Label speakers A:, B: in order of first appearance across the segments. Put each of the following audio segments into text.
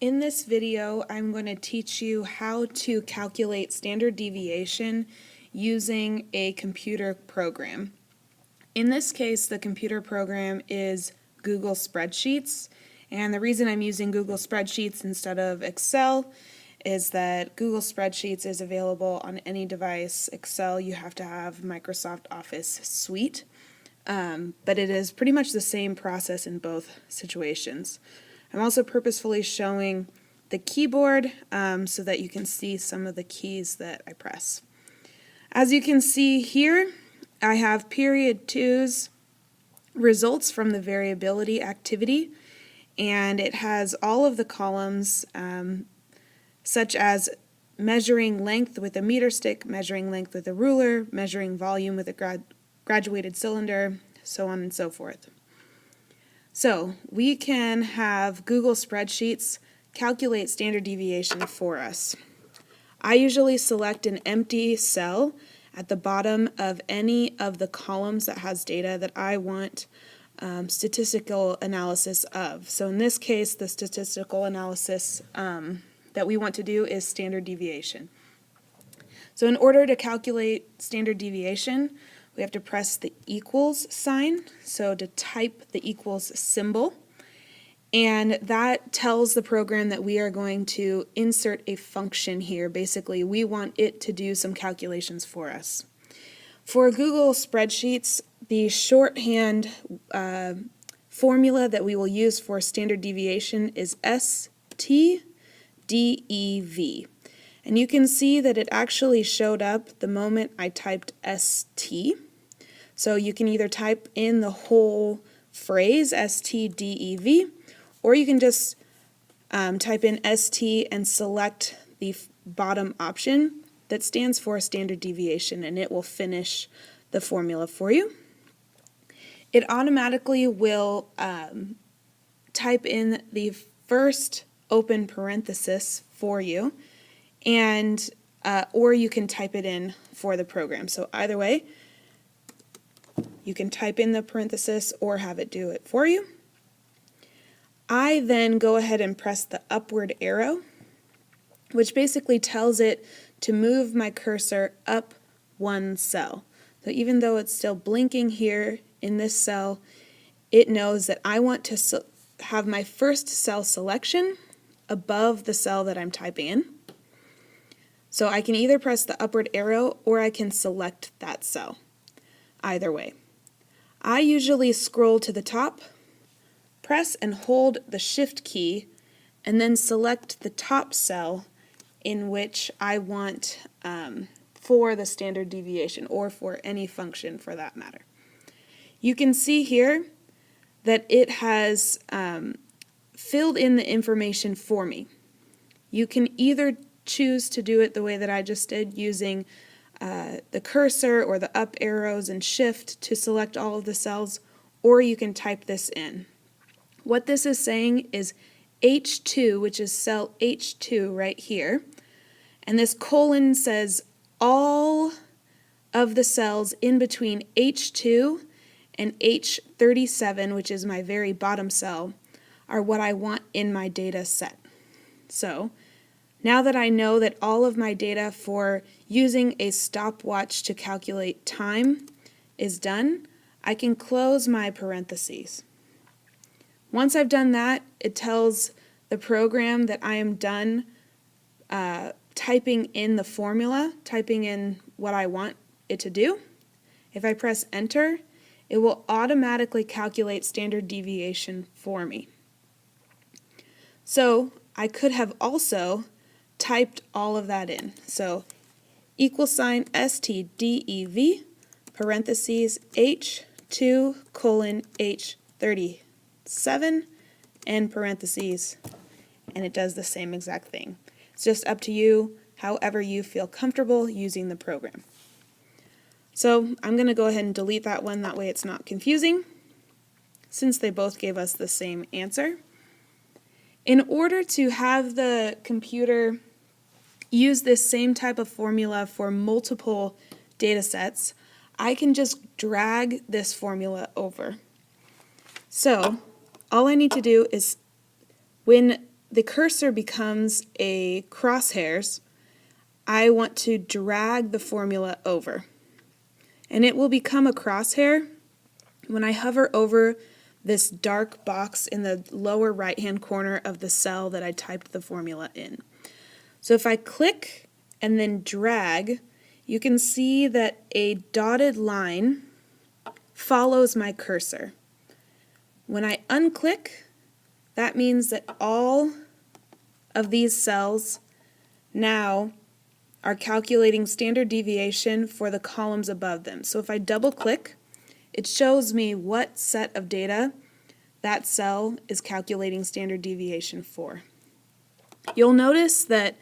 A: In this video, I'm going to teach you how to calculate standard deviation using a computer program. In this case, the computer program is Google Spreadsheets, and the reason I'm using Google Spreadsheets instead of Excel is that Google Spreadsheets is available on any device. Excel, you have to have Microsoft Office Suite, but it is pretty much the same process in both situations. I'm also purposefully showing the keyboard so that you can see some of the keys that I press. As you can see here, I have period 2's results from the variability activity, and it has all of the columns such as measuring length with a meter stick, measuring length with a ruler, measuring volume with a graduated cylinder, so on and so forth. So we can have Google Spreadsheets calculate standard deviation for us. I usually select an empty cell at the bottom of any of the columns that has data that I want statistical analysis of. So in this case, the statistical analysis that we want to do is standard deviation. So in order to calculate standard deviation, we have to press the equals sign, so to type the equals symbol, and that tells the program that we are going to insert a function here. Basically, we want it to do some calculations for us. For Google Spreadsheets, the shorthand formula that we will use for standard deviation is STDEV. And you can see that it actually showed up the moment I typed ST. So you can either type in the whole phrase, STDEV, or you can just type in ST and select the bottom option that stands for standard deviation, and it will finish the formula for you. It automatically will type in the first open parenthesis for you, and or you can type it in for the program. So either way, you can type in the parenthesis or have it do it for you. I then go ahead and press the upward arrow, which basically tells it to move my cursor up one cell. So even though it's still blinking here in this cell, it knows that I want to have my first cell selection above the cell that I'm typing in. So I can either press the upward arrow or I can select that cell. Either way. I usually scroll to the top, press and hold the Shift key, and then select the top cell in which I want for the standard deviation, or for any function for that matter. You can see here that it has filled in the information for me. You can either choose to do it the way that I just did, using the cursor or the up arrows and shift to select all of the cells, or you can type this in. What this is saying is H2, which is cell H2 right here, and this colon says all of the cells in between H2 and H37, which is my very bottom cell, are what I want in my data set. So now that I know that all of my data for using a stopwatch to calculate time is done, I can close my parentheses. Once I've done that, it tells the program that I am done typing in the formula, typing in what I want it to do. If I press enter, it will automatically calculate standard deviation for me. So I could have also typed all of that in. So equal sign STDEV parentheses H2 colon H37 and parentheses, and it does the same exact thing. It's just up to you, however you feel comfortable using the program. So I'm going to go ahead and delete that one, that way it's not confusing, since they both gave us the same answer. In order to have the computer use this same type of formula for multiple data sets, I can just drag this formula over. So all I need to do is, when the cursor becomes a crosshairs, I want to drag the formula over. And it will become a crosshair when I hover over this dark box in the lower right-hand corner of the cell that I typed the formula in. So if I click and then drag, you can see that a dotted line follows my cursor. When I unclick, that means that all of these cells now are calculating standard deviation for the columns above them. So if I double click, it shows me what set of data that cell is calculating standard deviation for. You'll notice that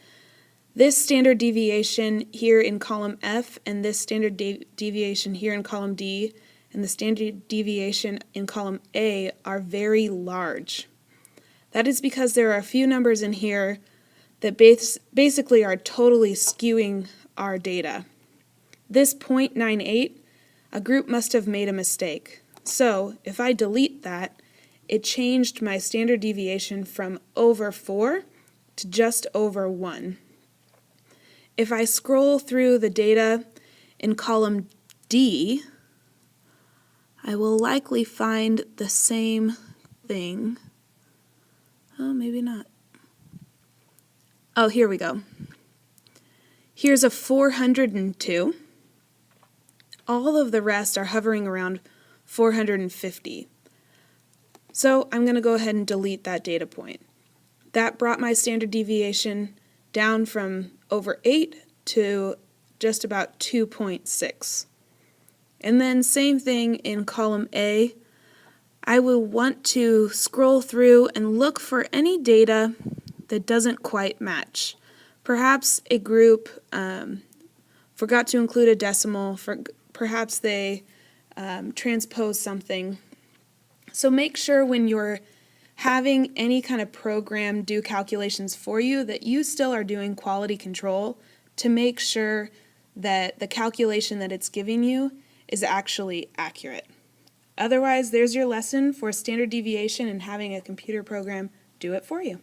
A: this standard deviation here in column F and this standard deviation here in column D and the standard deviation in column A are very large. That is because there are a few numbers in here that basically are totally skewing our data. This 0.98, a group must have made a mistake. So if I delete that, it changed my standard deviation from over 4 to just over 1. If I scroll through the data in column D, I will likely find the same thing. Oh, maybe not. Oh, here we go. Here's a 402. All of the rest are hovering around 450. So I'm going to go ahead and delete that data point. That brought my standard deviation down from over 8 to just about 2.6. And then same thing in column A. I will want to scroll through and look for any data that doesn't quite match. Perhaps a group forgot to include a decimal, perhaps they transposed something. So make sure when you're having any kind of program do calculations for you that you still are doing quality control to make sure that the calculation that it's giving you is actually accurate. Otherwise, there's your lesson for standard deviation and having a computer program do it for you.